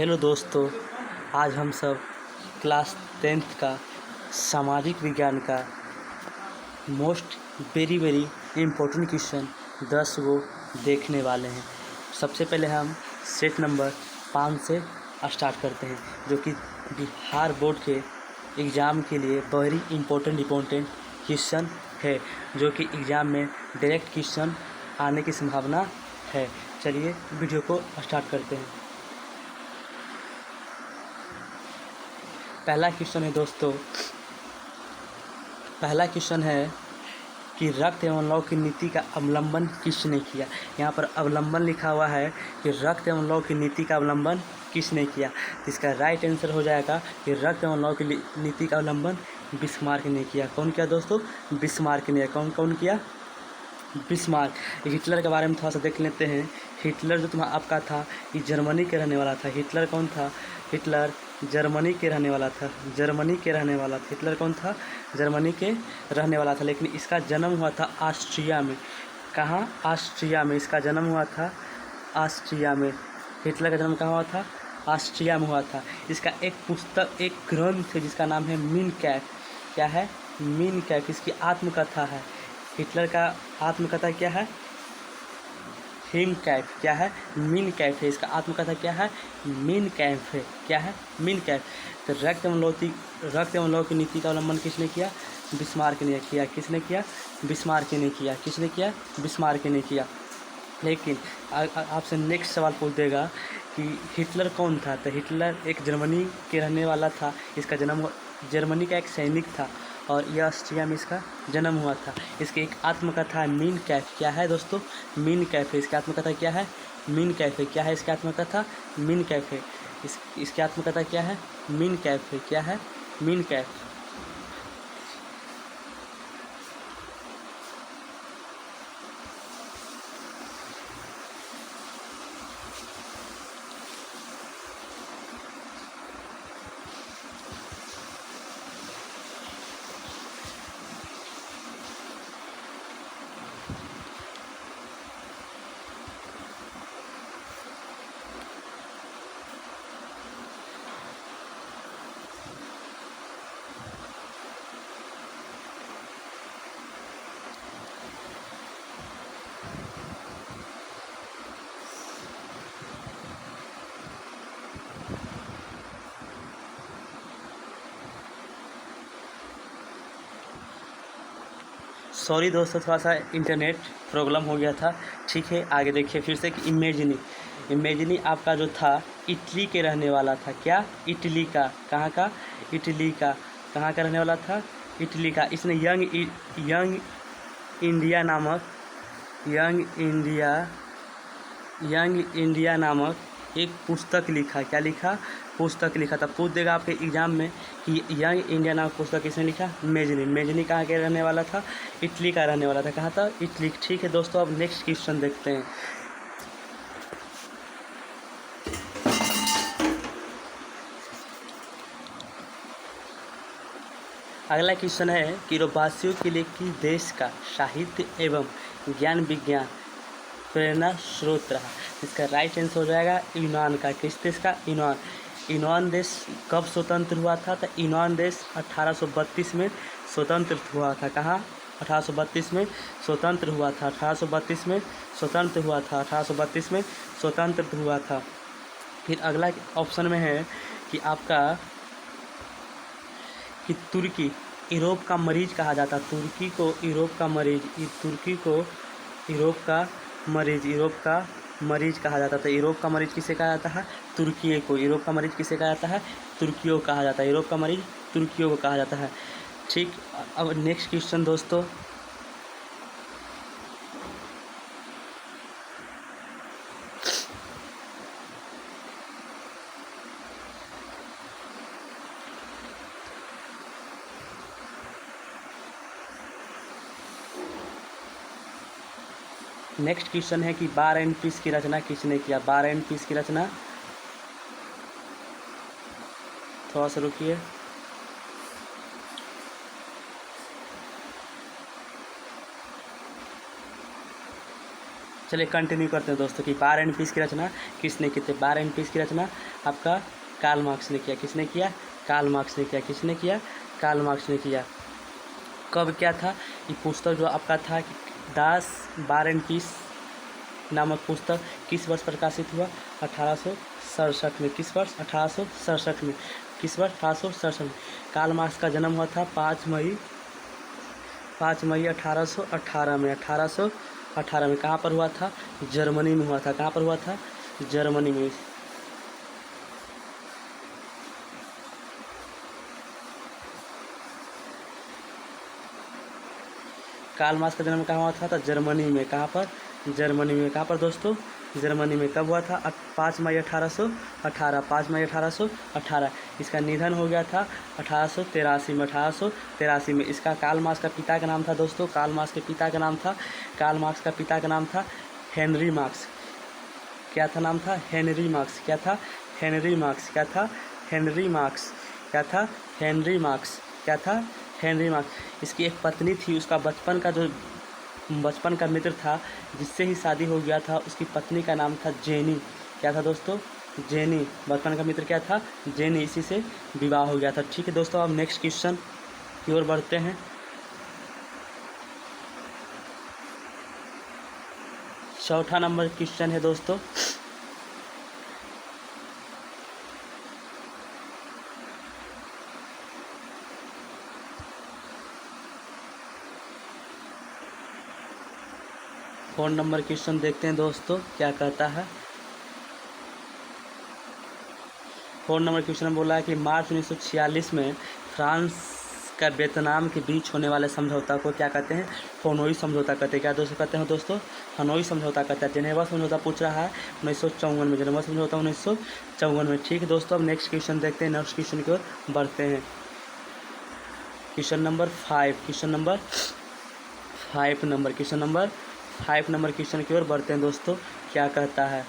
Hello दोस्तों, आज हम सब क्लास 10th का सामाजिक विज्ञान का मोस्ट वेरी इम्पोर्टेंट क्वेश्चन 10 गो देखने वाले हैं। सबसे पहले हम सेट नंबर 5 से स्टार्ट करते हैं, जो कि बिहार बोर्ड के एग्ज़ाम के लिए वेरी इम्पोर्टेंट क्वेश्चन है, जो कि एग्ज़ाम में डायरेक्ट क्वेश्चन आने की संभावना है। चलिए वीडियो को स्टार्ट करते हैं। पहला क्वेश्चन है दोस्तों, पहला क्वेश्चन है कि रक्त एवं लौह की नीति का अवलंबन किसने किया। यहाँ पर अवलंबन लिखा हुआ है कि रक्त एवं लौह की नीति का अवलंबन किसने किया। तो इसका राइट आंसर हो जाएगा कि रक्त एवं लौह की नीति का अवलंबन बिस्मार्क ने किया। कौन किया दोस्तों? बिस्मार्क ने। कौन किया? बिस्मार्क। हिटलर के बारे में थोड़ा सा देख लेते हैं। हिटलर जो तुम्हारा आपका था, ये जर्मनी के रहने वाला था। हिटलर कौन था? हिटलर जर्मनी के रहने वाला था। हिटलर कौन था? जर्मनी के रहने वाला था, लेकिन इसका जन्म हुआ था ऑस्ट्रिया में। कहाँ? ऑस्ट्रिया में इसका जन्म हुआ था। ऑस्ट्रिया में हिटलर का जन्म कहाँ हुआ था? ऑस्ट्रिया में हुआ था। इसका एक पुस्तक, एक ग्रंथ है जिसका नाम है मीन कैफ। क्या है? मीन कैफ। इसकी आत्मकथा है। हिटलर का आत्मकथा क्या है? हीम कैफ। क्या है? मीन कैफ है। इसका आत्मकथा क्या है? मीन कैफ है। क्या है? मीन कैफ। तो रक्त एवं लौह की नीति का अवलंबन किसने किया? बिस्मार्क ने किया। किसने किया? बिस्मार्क ने किया। किसने किया? बिस्मार्क ने किया। लेकिन आपसे नेक्स्ट सवाल पूछ देगा कि हिटलर कौन था। तो हिटलर एक जर्मनी के रहने वाला था। इसका जन्म जर्मनी का एक सैनिक था और यह ऑस्ट्रिया में इसका जन्म हुआ था। इसकी एक आत्मकथा है मीन कैफ। क्या है दोस्तों? मीन कैफ है। इसकी आत्मकथा क्या है? मीन कैफ है। क्या है इसकी आत्मकथा? मीन कैफ है। इसकी आत्मकथा क्या है? मीन कैफ है। क्या है? मीन कैफ। सॉरी दोस्तों, थोड़ा सा इंटरनेट प्रॉब्लम हो गया था। ठीक है, आगे देखिए फिर से कि इमेजिनी आपका जो था इटली के रहने वाला था। क्या? इटली का। कहाँ का? इटली का। कहाँ का रहने वाला था? इटली का। इसने यंग इंडिया नामक एक पुस्तक लिखा। क्या लिखा? पुस्तक लिखा था। पूछ देगा आपके एग्जाम में कि यंग इंडिया नामक पुस्तक किसने लिखा? मेजनी कहाँ के रहने वाला था? इटली का रहने वाला था। कहाँ था? इटली। ठीक है दोस्तों, अब नेक्स्ट क्वेश्चन देखते हैं। अगला क्वेश्चन है कि यूरोपवासियों के लिए किस देश का साहित्य एवं ज्ञान विज्ञान प्रेरणा स्रोत रहा। इसका राइट आंसर हो जाएगा यूनान का। किस देश का? यूनान देश कब स्वतंत्र हुआ था? तो यूनान देश 1832 में स्वतंत्र हुआ था। कहाँ? 1832 में स्वतंत्र हुआ था। 1832 में स्वतंत्र हुआ था। 1832 में स्वतंत्र हुआ था। फिर अगला ऑप्शन में है कि आपका कि तुर्की यूरोप का मरीज कहा जाता। तुर्की को यूरोप का मरीज कहा जाता था। यूरोप का मरीज किसे कहा जाता है? तुर्की को। यूरोप का मरीज किसे कहा जाता है? तुर्कियों को कहा जाता है। यूरोप का मरीज तुर्कियों को कहा जाता है। ठीक, अब नेक्स्ट क्वेश्चन दोस्तों। नेक्स्ट क्वेश्चन है कि वार एंड पीस की रचना किसने किया। वार एंड पीस की रचना, थोड़ा सा रुकिए। चलिए कंटिन्यू करते हैं दोस्तों कि वार एंड पीस की रचना किसने की थी। वार एंड पीस की रचना आपका कार्ल मार्क्स ने किया। किसने किया? कार्ल मार्क्स ने किया। किसने किया? कार्ल मार्क्स ने किया। कब क्या था ये पुस्तक जो आपका था कि दास वार एंड पीस नामक पुस्तक किस वर्ष प्रकाशित हुआ? 1867 में। किस वर्ष? 1867 में। किस वर्ष? 1867 में। कार्ल मार्क्स का जन्म हुआ था 5 मई 1818 में। 1818 में। कहाँ पर हुआ था? जर्मनी में हुआ था। कहाँ पर हुआ था? जर्मनी में। कार्ल मार्क्स का जन्म कहाँ हुआ था? जर्मनी में। कहाँ पर? जर्मनी में। कहाँ पर दोस्तों? जर्मनी में। कब हुआ था? 5 मई 1818। 5 मई 1818। इसका निधन हो गया था 1883 में। 1883 में। इसका कार्ल मार्क्स का पिता का नाम था दोस्तों, कार्ल मार्क्स के पिता का नाम था, कार्ल मार्क्स का पिता का नाम था हेनरी मार्क्स। क्या था नाम था? Henry marks. क्या था? Henry marks. क्या था? Henry marks. क्या था? Henry marks. क्या था? Henry marks. इसकी एक पत्नी थी, उसका बचपन का मित्र था जिससे ही शादी हो गया था, उसकी पत्नी का नाम था जेनी। क्या था दोस्तों? जेनी। बचपन का मित्र क्या था? जेनी। इसी से विवाह हो गया था। ठीक है दोस्तों, अब नेक्स्ट क्वेश्चन की ओर बढ़ते हैं। चौथा नंबर क्वेश्चन है दोस्तों, फोन नंबर क्वेश्चन देखते हैं दोस्तों क्या कहता है। फोन नंबर क्वेश्चन में बोला है कि मार्च 1946 में फ्रांस का वियतनाम के बीच होने वाले समझौता को क्या कहते हैं? हनोई समझौता कहते हैं। क्या दोस्तों कहते हैं दोस्तों? हनोई समझौता कहते हैं। जेनेवा समझौता पूछ रहा है 1954 में। जेनेवा समझौता 1954 में। ठीक है दोस्तों, अब नेक्स्ट क्वेश्चन देखते हैं। नेक्स्ट क्वेश्चन की ओर बढ़ते हैं। क्वेश्चन नंबर 5 क्वेश्चन की ओर बढ़ते हैं दोस्तों। क्या कहता है?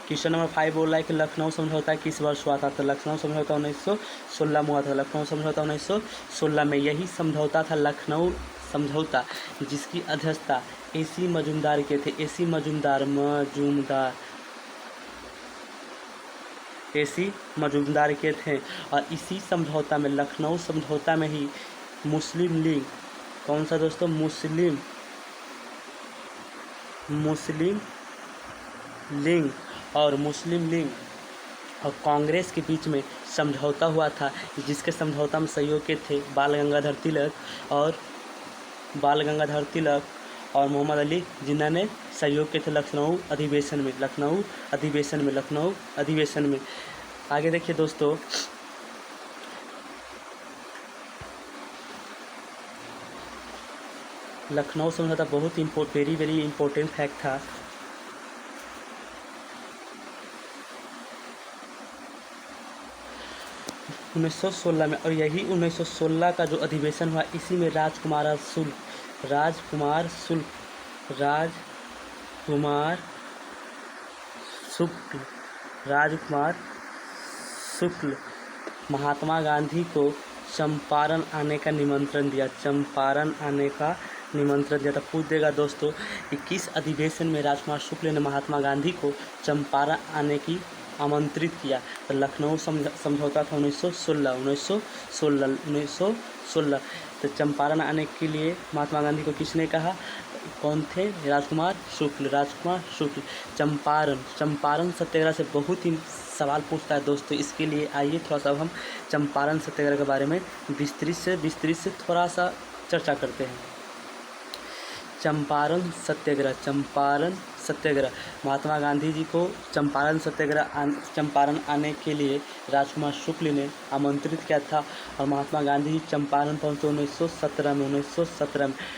क्वेश्चन नंबर 5 बोल रहा है कि लखनऊ समझौता किस वर्ष हुआ था? तो लखनऊ समझौता 1916 में हुआ था। लखनऊ समझौता 1916 में। यही समझौता था लखनऊ समझौता जिसकी अध्यक्षता AC मजूमदार के थे। AC मजूमदार के थे। और इसी समझौता में, लखनऊ समझौता में ही मुस्लिम लीग, कौन सा दोस्तों? मुस्लिम लीग और कांग्रेस के बीच में समझौता हुआ था, जिसके समझौता में सहयोग के थे बाल गंगाधर तिलक और मोहम्मद अली जिन्ना ने सहयोग के थे लखनऊ अधिवेशन में। आगे देखिए दोस्तों, लखनऊ समझौता बहुत वेरी इंपॉर्टेंट फैक्ट था। उन्नीस सौ 1916 में। और यही 1916 का जो अधिवेशन हुआ, इसी में राजकुमार शुक्ल महात्मा गांधी को चंपारण आने का निमंत्रण दिया। तो पूछ देगा दोस्तों कि किस अधिवेशन में राजकुमार शुक्ल ने महात्मा गांधी को चंपारण आने की आमंत्रित किया? तो लखनऊ समझौता था 1916। तो चंपारण आने के लिए महात्मा गांधी को किसने कहा? कौन थे? राजकुमार शुक्ल। चंपारण सत्याग्रह से बहुत ही सवाल पूछता है दोस्तों। इसके लिए आइए थोड़ा सा हम चंपारण सत्याग्रह के बारे में विस्तृत से थोड़ा सा चर्चा करते हैं। चंपारण सत्याग्रह महात्मा गांधी जी को चंपारण आने के लिए राजकुमार शुक्ल ने आमंत्रित किया था। और महात्मा गांधी जी चंपारण पहुंचे 1917 में।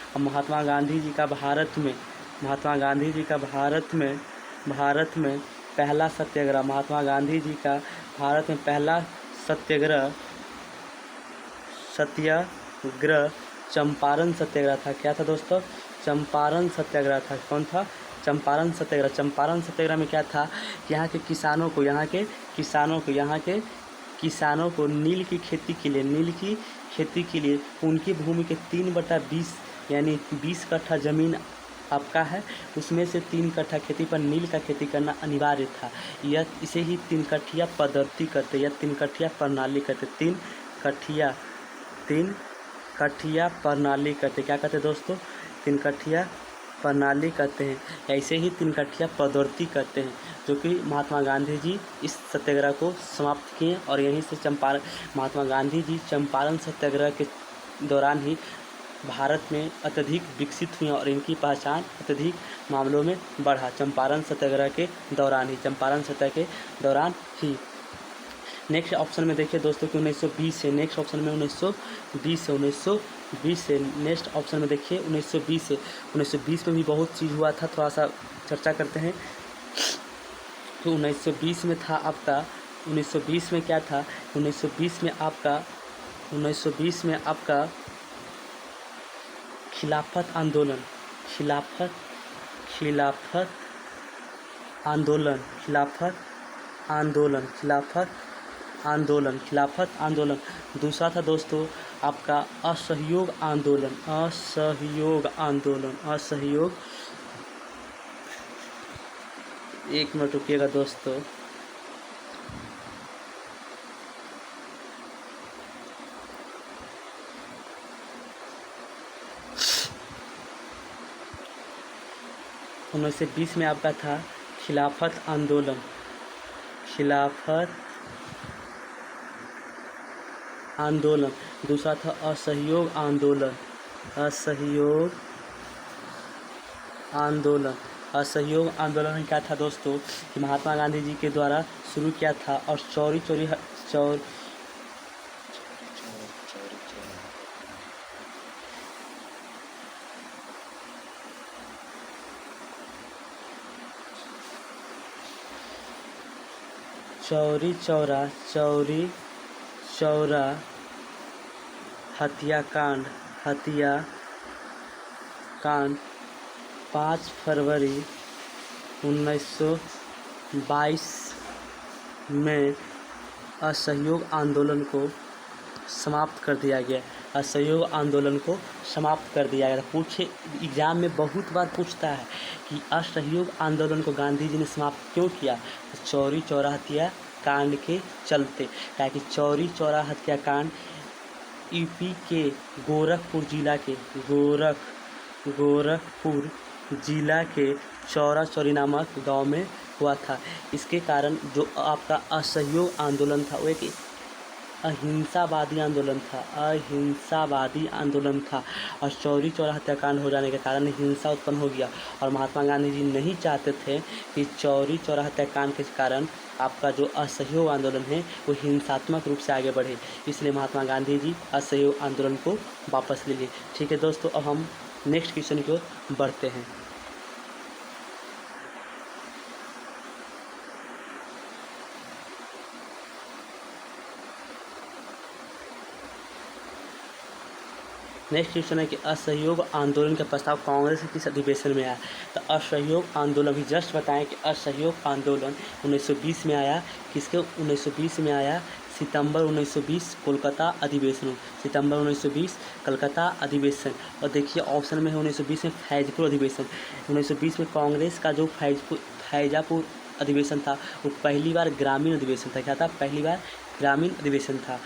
और महात्मा गांधी जी का भारत में पहला सत्याग्रह चंपारण सत्याग्रह था। क्या था दोस्तों? चंपारण सत्याग्रह था। कौन था? चंपारण सत्याग्रह में क्या था? यहाँ के किसानों को नील की खेती के लिए उनकी भूमि के 3/20 यानी 20 कट्ठा ज़मीन आपका है, उसमें से 3 कट्ठा खेती पर नील का खेती करना अनिवार्य था। यह इसे ही 3 कट्ठिया पद्धति करते या 3 कट्ठिया प्रणाली करते। 3 कट्ठिया प्रणाली करते। क्या कहते हैं दोस्तों? 3 कट्ठिया प्रणाली करते हैं। ऐसे ही 3 कट्ठिया पद्धति करते हैं, जो कि महात्मा गांधी जी इस सत्याग्रह को समाप्त किए और यहीं से महात्मा गांधी जी चंपारण सत्याग्रह के दौरान ही भारत में अत्यधिक विकसित हुई और इनकी पहचान अत्यधिक मामलों में बढ़ा। चंपारण सत्याग्रह के दौरान ही। नेक्स्ट ऑप्शन में देखिए दोस्तों कि 1920 है। नेक्स्ट ऑप्शन में 1920 है। नेक्स्ट ऑप्शन में देखिए 1920 है। 1920 में भी बहुत चीज़ हुआ था, थोड़ा सा चर्चा करते हैं। तो 1920 में था आपका 1920 में क्या था? 1920 में आपका खिलाफत आंदोलन। दूसरा था दोस्तों आपका असहयोग आंदोलन। एक मिनट रुकिएगा दोस्तों। उन्नीस सौ 20 में आपका था खिलाफत आंदोलन। दूसरा था असहयोग आंदोलन में क्या था दोस्तों कि महात्मा गांधी जी के द्वारा शुरू किया था और चौरी चौरा हत्याकांड 5 फरवरी 1922 में असहयोग आंदोलन को समाप्त कर दिया गया। पूछे एग्जाम में बहुत बार पूछता है कि असहयोग आंदोलन को गांधी जी ने समाप्त क्यों किया? तो चौरी चौरा हत्याकांड के चलते। ताकि चौरी चौरा हत्याकांड यूपी के गोरखपुर जिला के चौरा चौरी नामक गांव में हुआ था। इसके कारण जो आपका असहयोग आंदोलन था वो एक अहिंसावादी आंदोलन था और चौरी चौरा हत्याकांड हो जाने के कारण हिंसा उत्पन्न हो गया और महात्मा गांधी जी नहीं चाहते थे कि चौरी चौरा हत्याकांड के कारण आपका जो असहयोग आंदोलन है वो हिंसात्मक रूप से आगे बढ़े। इसलिए महात्मा गांधी जी असहयोग आंदोलन को वापस ले लिए। ठीक है दोस्तों, अब हम नेक्स्ट क्वेश्चन की ओर बढ़ते हैं। नेक्स्ट क्वेश्चन है कि असहयोग आंदोलन का प्रस्ताव कांग्रेस के किस अधिवेशन में आया? तो असहयोग आंदोलन भी जस्ट बताएं कि असहयोग आंदोलन 1920 में आया। किसके 1920 में आया? सितंबर 1920 कोलकाता अधिवेशन। सितंबर 1920 कलकत्ता अधिवेशन। और देखिए ऑप्शन में है 1920 में फैजपुर अधिवेशन। 1920 में कांग्रेस का जो फैजापुर अधिवेशन था वो पहली बार ग्रामीण अधिवेशन था। क्या था? पहली बार ग्रामीण अधिवेशन था।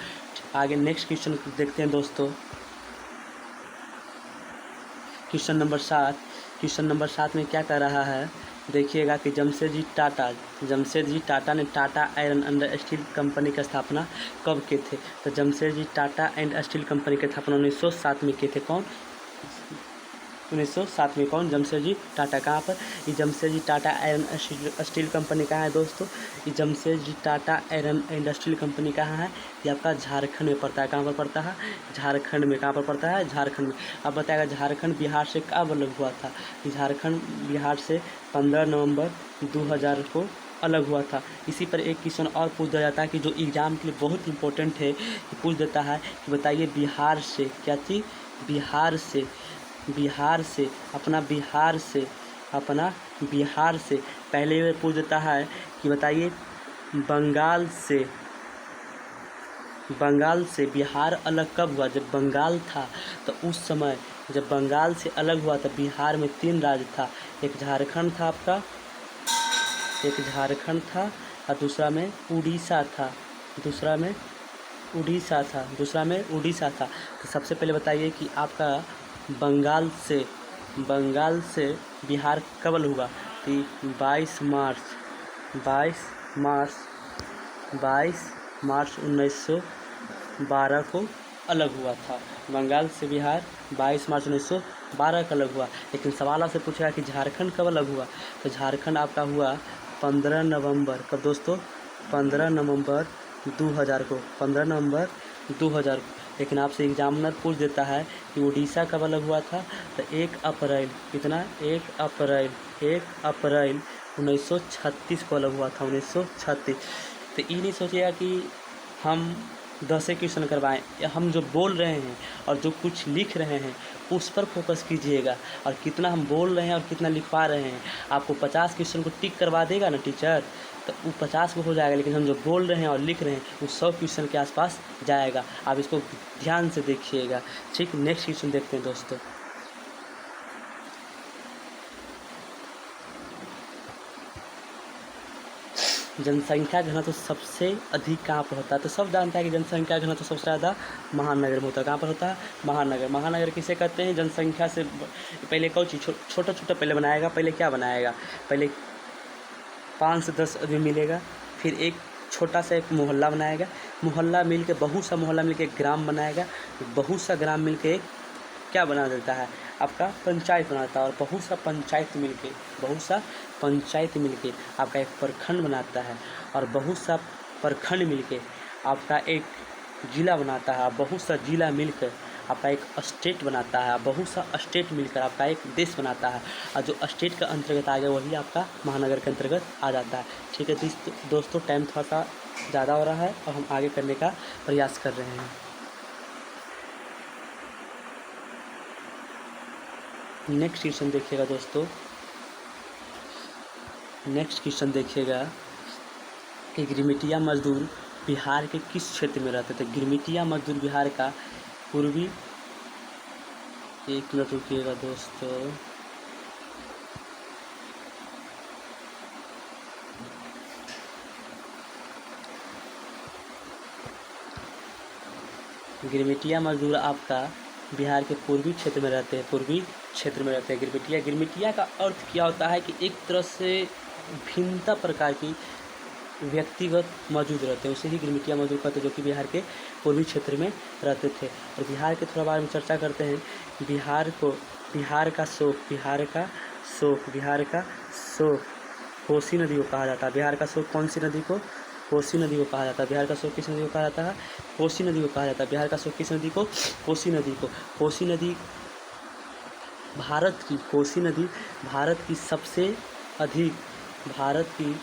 आगे नेक्स्ट क्वेश्चन देखते हैं दोस्तों। क्वेश्चन नंबर 7 में क्या कर रहा है? देखिएगा कि जमशेदजी टाटा ने Tata iron and steel company की स्थापना कब किए थे? तो Jamshedji Tata and steel company की स्थापना 1907 में किए थे। कौन? 1907 में। कौन? जमशेदजी टाटा। कहाँ पर? ये Jamshedji Tata iron steel company कहाँ है दोस्तों? ये Jamshedji Tata iron and steel company कहाँ है? ये आपका झारखंड में पड़ता है। कहाँ पर पड़ता है? झारखंड में। कहाँ पर पड़ता है? झारखंड में। अब बताएगा झारखंड बिहार से कब अलग हुआ था? झारखंड बिहार से 15 नवंबर 2000 को अलग हुआ था। इसी पर एक क्वेश्चन और पूछ दिया जाता है कि जो एग्जाम के लिए बहुत इंपॉर्टेंट है, कि पूछ देता है कि बताइए बिहार से क्या चीज़? बिहार से पहले ये पूछ देता है कि बताइए बंगाल से बिहार अलग कब हुआ? जब बंगाल था तो उस समय जब बंगाल से अलग हुआ तब बिहार में 3 राज्य था। एक झारखंड था आपका, एक झारखंड था और दूसरा में उड़ीसा था, दूसरा में उड़ीसा था। तो सबसे पहले बताइए कि आपका बंगाल से बिहार कब अलग हुआ? तो 22 मार्च 1912 को अलग हुआ था। बंगाल से बिहार 22 मार्च 1912 को अलग हुआ। लेकिन सवाल आपसे पूछेगा कि झारखंड कब अलग हुआ? तो झारखंड आपका हुआ 15 नवंबर, कब दोस्तों? 15 नवंबर 2000 को, 15 नवंबर 2000 को। लेकिन आपसे एग्जामिनर पूछ देता है कि उड़ीसा कब अलग हुआ था? तो 1 अप्रैल, कितना? 1 अप्रैल 1936 को अलग हुआ था, 1936। तो ये नहीं सोचिएगा कि हम 10 क्वेश्चन करवाएं, हम जो बोल रहे हैं और जो कुछ लिख रहे हैं उस पर फोकस कीजिएगा, और कितना हम बोल रहे हैं और कितना लिखवा रहे हैं। आपको 50 क्वेश्चन को टिक करवा देगा ना टीचर, तो वो 50 को हो जाएगा, लेकिन हम जो बोल रहे हैं और लिख रहे हैं वो 100 क्वेश्चन के आसपास जाएगा। आप इसको ध्यान से देखिएगा। ठीक, नेक्स्ट क्वेश्चन देखते हैं दोस्तों। जनसंख्या घनत्व सबसे अधिक कहाँ पर होता है? तो सब जानता है कि जनसंख्या घनत्व सबसे ज़्यादा महानगर में होता है। कहाँ पर होता है? महानगर किसे कहते हैं? जनसंख्या से पहले कौन चीज़ छोटा पहले बनाएगा, पहले क्या बनाएगा? पहले 5 से 10 आदमी मिलेगा, फिर एक छोटा सा एक मोहल्ला बनाएगा, मोहल्ला मिल के बहुत सा मोहल्ला मिल के एक ग्राम बनाएगा, बहुत सा ग्राम मिल के एक क्या बना देता है? आपका पंचायत बनाता है, और बहुत सा पंचायत मिलके आपका एक प्रखंड बनाता है, और बहुत सा प्रखंड मिलके आपका एक जिला बनाता है, बहुत सा जिला मिलकर आपका एक स्टेट बनाता है, बहुत सा स्टेट मिलकर आपका एक देश बनाता है, और जो स्टेट का अंतर्गत आ गया वही आपका महानगर के अंतर्गत आ जाता है। ठीक है दोस्तों, टाइम थोड़ा सा ज़्यादा हो रहा है और हम आगे करने का प्रयास कर रहे हैं। नेक्स्ट क्वेश्चन देखिएगा दोस्तों, नेक्स्ट क्वेश्चन देखिएगा कि गिरमिटिया मजदूर बिहार के किस क्षेत्र में रहते थे? गिरमिटिया मजदूर बिहार का पूर्वी, एक मिनट रुकिएगा दोस्तों, गिरमिटिया मजदूर आपका बिहार के पूर्वी क्षेत्र में रहते हैं, गिरमिटिया का अर्थ क्या होता है कि एक तरह से भिन्नता प्रकार की व्यक्तिगत मौजूद रहते हैं, उसे ही गिरमिटिया मजदूर कहते हैं, जो कि बिहार के पूर्वी क्षेत्र में रहते थे। और बिहार के थोड़ा बारे में चर्चा करते हैं। बिहार का शोक कोसी नदी को कहा जाता है। बिहार का शोक कौन सी नदी को? कोसी नदी को कहा जाता है। बिहार का शोक किस नदी को कहा जाता है? कोसी नदी को कहा जाता है। बिहार का शोक किस नदी को? कोसी नदी को। कोसी नदी भारत की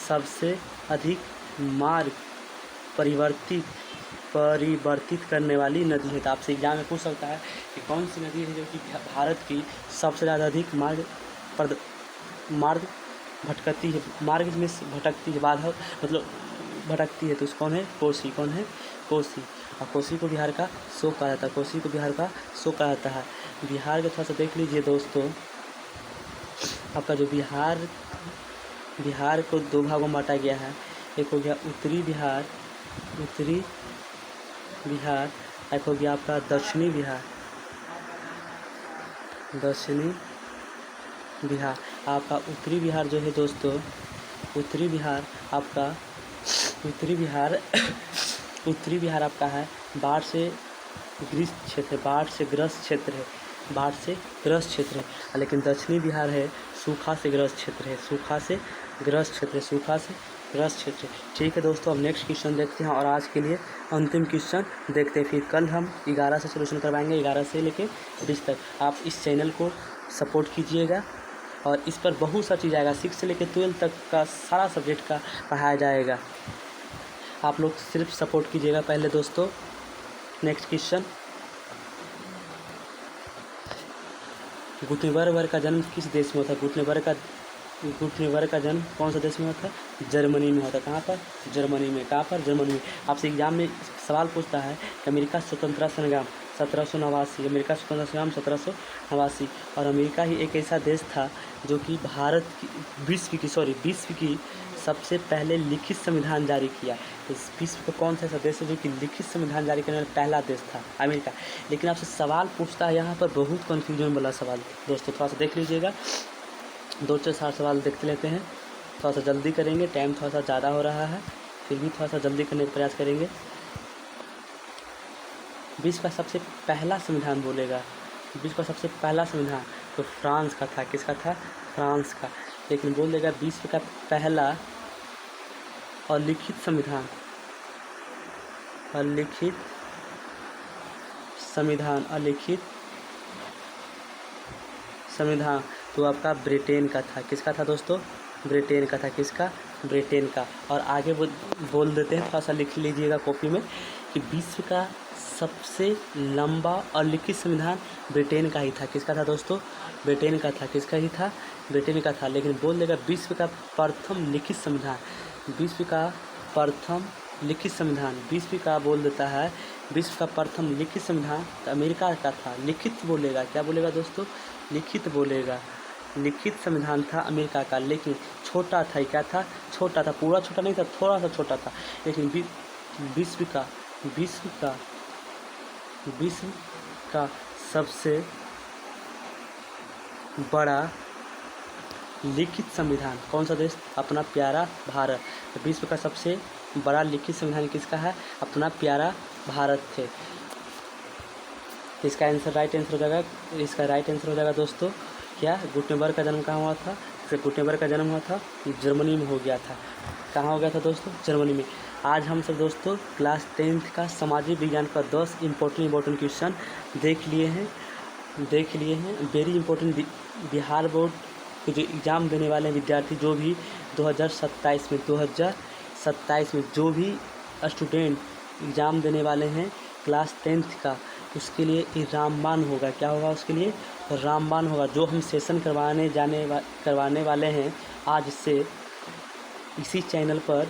सबसे अधिक मार्ग परिवर्तित करने वाली नदी है। तो आपसे एग्जाम में पूछ सकता है कि कौन सी नदी है जो कि भारत की सबसे ज़्यादा अधिक मार्ग भटकती है, मार्ग में भटकती है, बाधा मतलब भटकती है, तो कौन है? कोसी। और कोसी को बिहार का शोक कहा जाता है। बिहार का थोड़ा सा देख लीजिए दोस्तों, आपका जो बिहार को 2 भागों में बांटा गया है। एक हो गया उत्तरी बिहार, एक हो गया आपका दक्षिणी बिहार। आपका उत्तरी बिहार जो है दोस्तों, उत्तरी बिहार आपका है बाढ़ से ग्रस्त क्षेत्र है। लेकिन दक्षिणी बिहार है सूखा से ग्रस्त क्षेत्र। ठीक है दोस्तों, अब नेक्स्ट क्वेश्चन देखते हैं, और आज के लिए अंतिम क्वेश्चन देखते हैं। फिर कल हम 11 से सोल्यूशन करवाएंगे, 11 से लेके 20 तक। आप इस चैनल को सपोर्ट कीजिएगा, और इस पर बहुत सा चीज़ आएगा। 6 से लेकर 12 तक का सारा सब्जेक्ट का पढ़ाया जाएगा। आप लोग सिर्फ सपोर्ट कीजिएगा। पहले दोस्तों नेक्स्ट क्वेश्चन, गुटेनबर्ग का जन्म किस देश में होता है? गुटेनबर्ग का जन्म कौन सा देश में होता है? जर्मनी में होता है। कहाँ पर? जर्मनी में। आपसे एग्जाम में सवाल पूछता है कि अमेरिका स्वतंत्रता संग्राम 1789, अमेरिका स्वतंत्रता संग्राम 1789। और अमेरिका ही एक ऐसा देश था जो कि विश्व की सबसे पहले लिखित संविधान जारी किया। तो विश्व का कौन सा ऐसा देश है जो कि लिखित संविधान जारी करने वाला पहला देश था? अमेरिका। लेकिन आपसे सवाल पूछता है यहाँ पर, बहुत कन्फ्यूजन वाला सवाल दोस्तों, थोड़ा सा देख लीजिएगा। 2-4 सवाल देखते लेते हैं, थोड़ा सा जल्दी करेंगे, टाइम थोड़ा सा ज़्यादा हो रहा है, फिर भी थोड़ा सा जल्दी करने का प्रयास करेंगे। विश्व का सबसे पहला संविधान बोलेगा, विश्व का सबसे पहला संविधान तो फ्रांस का था। किसका था? फ्रांस का। लेकिन बोल देगा विश्व का पहला और लिखित संविधान, अलिखित संविधान तो आपका ब्रिटेन का था। किसका था दोस्तों? ब्रिटेन का था। किसका? ब्रिटेन का। और आगे बोल देते हैं, थोड़ा सा लिख लीजिएगा कॉपी में कि विश्व का सबसे लंबा और लिखित संविधान ब्रिटेन का ही था। किसका था दोस्तों? ब्रिटेन का था। किसका ही था? ब्रिटेन का था। लेकिन बोल देगा विश्व का प्रथम लिखित संविधान, विश्व का प्रथम लिखित संविधान, विश्व का बोल देता है विश्व का प्रथम लिखित संविधान तो अमेरिका का था। लिखित बोलेगा, क्या बोलेगा दोस्तों? लिखित बोलेगा। लिखित संविधान था अमेरिका का, लेकिन छोटा था। क्या था? छोटा था, पूरा छोटा नहीं था, थोड़ा सा छोटा था। लेकिन विश्व का सबसे बड़ा लिखित संविधान कौन सा देश? अपना प्यारा भारत। विश्व का सबसे बड़ा लिखित संविधान किसका है? अपना प्यारा भारत थे। इसका आंसर राइट आंसर हो जाएगा, इसका राइट आंसर हो जाएगा दोस्तों क्या? गुटेनबर्ग का जन्म कहाँ हुआ था? गुटेनबर्ग का जन्म हुआ था जर्मनी में हो गया था। कहाँ हो गया था दोस्तों? जर्मनी में। आज हम सब दोस्तों क्लास 10th का सामाजिक विज्ञान का 10 इम्पोर्टेंट क्वेश्चन देख लिए हैं। Very important. बिहार बोर्ड के जो एग्ज़ाम देने वाले विद्यार्थी, जो भी 2027 में जो भी स्टूडेंट एग्ज़ाम देने वाले हैं क्लास 10th का, उसके लिए ये रामबाण होगा। क्या होगा उसके लिए? रामबाण होगा। जो हम सेशन करवाने वाले हैं आज से इसी चैनल पर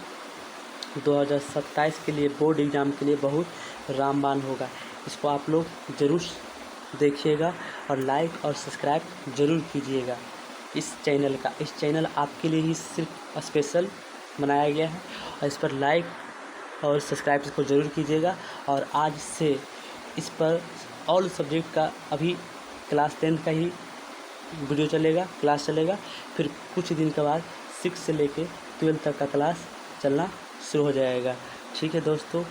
2027 के लिए बोर्ड एग्ज़ाम के लिए बहुत रामबाण होगा। इसको आप लोग ज़रूर देखिएगा और लाइक और सब्सक्राइब ज़रूर कीजिएगा इस चैनल का। इस चैनल आपके लिए ही सिर्फ स्पेशल बनाया गया है और इस पर लाइक और सब्सक्राइब इसको ज़रूर कीजिएगा। और आज से इस पर ऑल सब्जेक्ट का अभी क्लास 10th का ही वीडियो चलेगा, क्लास चलेगा। फिर कुछ दिन के बाद 6 से लेके 12 तक का क्लास चलना शुरू हो जाएगा। ठीक है दोस्तों।